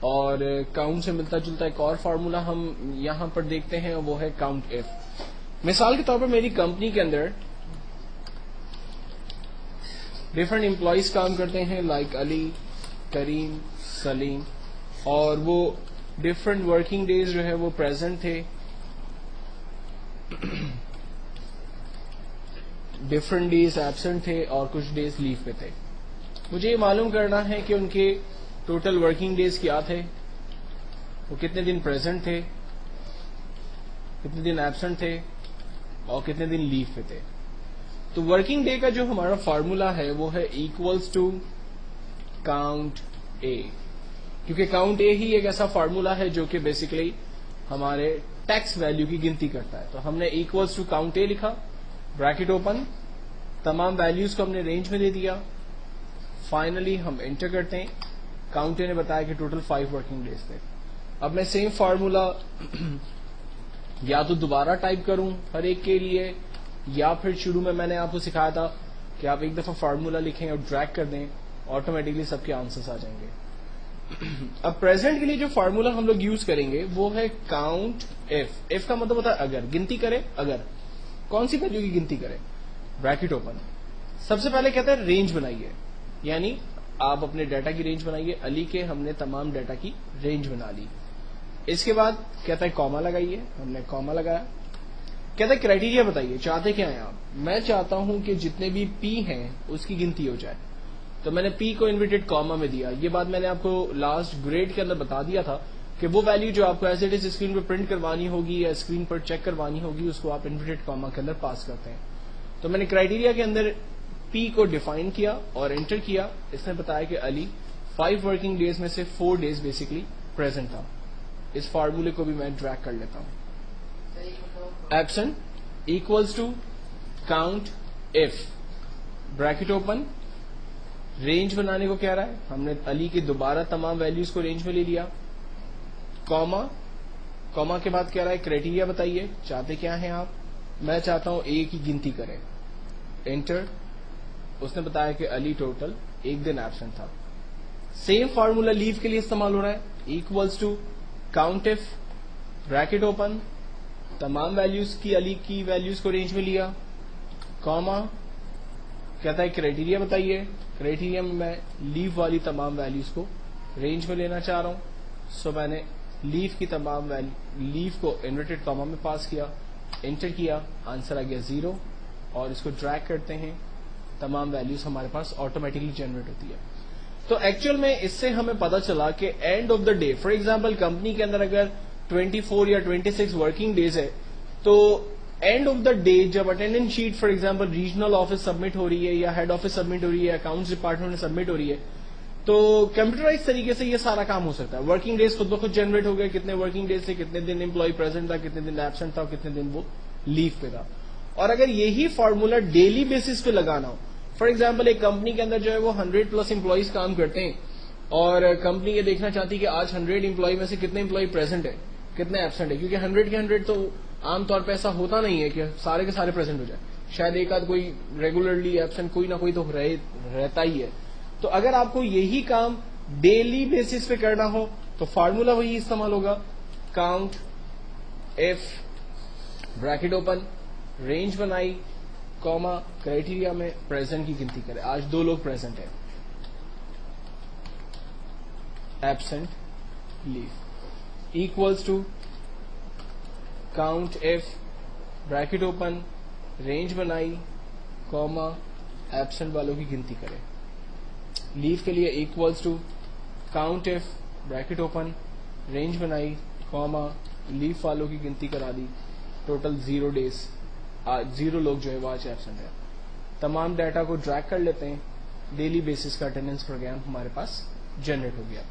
اور کاؤنٹ سے ملتا جلتا ایک اور فارمولا ہم یہاں پر دیکھتے ہیں، وہ ہے کاؤنٹ ایف. مثال کے طور پر میری کمپنی کے اندر ڈفرنٹ امپلائیز کام کرتے ہیں، لائک علی، کریم، سلیم، اور وہ ڈفرنٹ ورکنگ ڈیز جو ہے وہ پریزنٹ تھے، ڈفرنٹ ڈیز ایبسنٹ تھے، اور کچھ ڈیز لیو پہ تھے. مجھے یہ معلوم کرنا ہے کہ ان کے ٹوٹل ورکنگ ڈیز کیا تھے، وہ کتنے دن پریزنٹ تھے، کتنے دن ایبسنٹ تھے، اور کتنے دن لیو پہ تھے. تو ورکنگ ڈے کا جو ہمارا فارمولا ہے وہ ہے ایکولس ٹو کاؤنٹ اے، کیونکہ کاؤنٹ اے ہی ایک ایسا فارمولا ہے جو کہ بیسیکلی ہمارے ٹیکس ویلیو کی گنتی کرتا ہے. تو ہم نے ایکولس ٹو کاؤنٹ اے لکھا، بریکٹ اوپن، تمام ویلیوز کو ہم نے رینج میں دے دیا. فائنلی ہم انٹر کرتے ہیں، کاؤنٹ اے نے بتایا کہ ٹوٹل 5 ورکنگ ڈیز تھے. اب میں سیم فارمولا یا تو دوبارہ ٹائپ کروں ہر ایک کے لیے، یا پھر شروع میں نے آپ کو سکھایا تھا کہ آپ ایک دفعہ فارمولا لکھیں اور ڈریگ کر دیں، آٹومیٹکلی سب کے آنسرز آ جائیں گے. اب پریزنٹ کے لیے جو فارمولا ہم لوگ یوز کریں گے وہ ہے کاؤنٹ ایف. ایف کا مطلب ہوتا ہے اگر، گنتی کرے. اگر کون سی ویلیو کی گنتی کرے؟ Bracket open. سب سے پہلے کہتا ہے رینج بنائیے، یعنی آپ اپنے ڈیٹا کی رینج بنائیے. علی کے ہم نے تمام ڈیٹا کی رینج بنا لی. اس کے بعد کہتا ہے کاما لگائیے، ہم نے کاما لگایا. کہتا ہے کرائٹیریا بتائیے، چاہتے کیا ہیں آپ؟ میں چاہتا ہوں کہ جتنے بھی پی ہیں اس کی گنتی ہو جائے. تو میں نے پی کو انورٹڈ کاما میں دیا. یہ بات میں نے آپ کو لاسٹ گریڈ کے اندر بتا دیا تھا کہ وہ ویلیو جو آپ کو ایز اٹ از اسکرین پہ پرنٹ کروانی ہوگی یا اسکرین پر چیک کروانی ہوگی، اس کو آپ انورٹڈ کاما کے اندر پاس کرتے ہیں. تو میں نے کرائٹیریا کے اندر پی کو ڈیفائن کیا اور انٹر کیا. اس نے بتایا کہ علی 5 ورکنگ ڈیز میں سے 4 ڈیز بیسکلی پریزنٹ تھا. اس فارمولے کو بھی میں ڈریگ کر لیتا ہوں. Absent equals to count if, bracket open, range بنانے کو کہہ رہا ہے، ہم نے علی کی دوبارہ تمام ویلیوز کو رینج میں لے لیا. کاما، کاما کے بعد کہہ رہا ہے کرائٹیریا بتائیے، چاہتے کیا ہیں آپ؟ میں چاہتا ہوں اے کی گنتی کریں. انٹر. اس نے بتایا کہ علی ٹوٹل 1 دن ایبسنٹ تھا. سیم فارمولا لیو کے لیے استعمال ہو رہا ہے، equals to count if, bracket open, تمام ویلیوز کی علی کی ویلیوز کو رینج میں لیا. کاما، کہتا ہے کرائٹیریا بتائیے. کرائٹیریا میں میں لیو والی تمام ویلیوز کو رینج میں لینا چاہ رہا ہوں. سو میں نے لیو کی تمام لیو کو انورٹڈ کاما میں پاس کیا، انٹر کیا، آنسر آ گیا 0. اور اس کو ڈریگ کرتے ہیں، تمام ویلیوز ہمارے پاس آٹومیٹکلی جنریٹ ہوتی ہے. تو ایکچوئل میں اس سے ہمیں پتا چلا کہ and of the day, for example company کے اندر اگر 24 یا 26 ورکنگ ڈیز ہے، تو اینڈ آف دا ڈے جب attendance sheet for example regional office submit ہو رہی ہے یا ہیڈ آفس سبمٹ ہو رہی ہے، اکاؤنٹس ڈپارٹمنٹ میں سبمٹ ہو رہی ہے، تو کمپیوٹرائز طریقے سے یہ سارا کام ہو سکتا ہے. ورکنگ ڈیز خود بخود جنریٹ ہو گئے، کتنے ورکنگ ڈیز تھے، کتنے دن امپلائی پریزنٹ تھا، کتنے دن ایبسنٹ تھا، کتنے دن وہ لیو پہ تھا. اور اگر یہی فارمولا ڈیلی بیسس پہ لگانا ہو، فار ایگزامپل ایک کمپنی کے اندر جو ہے وہ 100+ امپلائیز کام کرتے ہیں، اور کمپنی یہ دیکھنا چاہتی ہے کہ آج 100 امپلائی میں سے کتنے امپلائی پریزنٹ ہے، کتنے ایبسنٹ ہے، کیونکہ 100 کے 100 تو عام طور پہ ایسا ہوتا نہیں ہے کہ سارے کے سارے پریزنٹ ہو جائے. شاید ایک آدھ کوئی ریگولرلی ایبسنٹ کوئی نہ کوئی تو رہتا ہی ہے. تو اگر آپ کو یہی کام ڈیلی بیسس پہ کرنا ہو تو فارمولا وہی استعمال ہوگا، count if, bracket open, range بنائی، کاما، کرائٹیریا میں پریزنٹ کی گنتی کرے. آج 2 لوگ پریزنٹ ہیں، absent, leave, equals to count if, bracket open, range بنائی، کاما، ایبسنٹ والوں کی گنتی کرے. لیو کے لیے equals to count if, bracket open, range بنائی، کاما، لیو والوں کی گنتی کرا دی. ٹوٹل 0 ڈیز، 0 لوگ جو ہے وہ آج ایبسنٹ ہے. تمام ڈیٹا کو ڈریگ کر لیتے ہیں، ڈیلی بیسس کا اٹینڈنس پروگرام ہمارے پاس جنریٹ ہو گیا.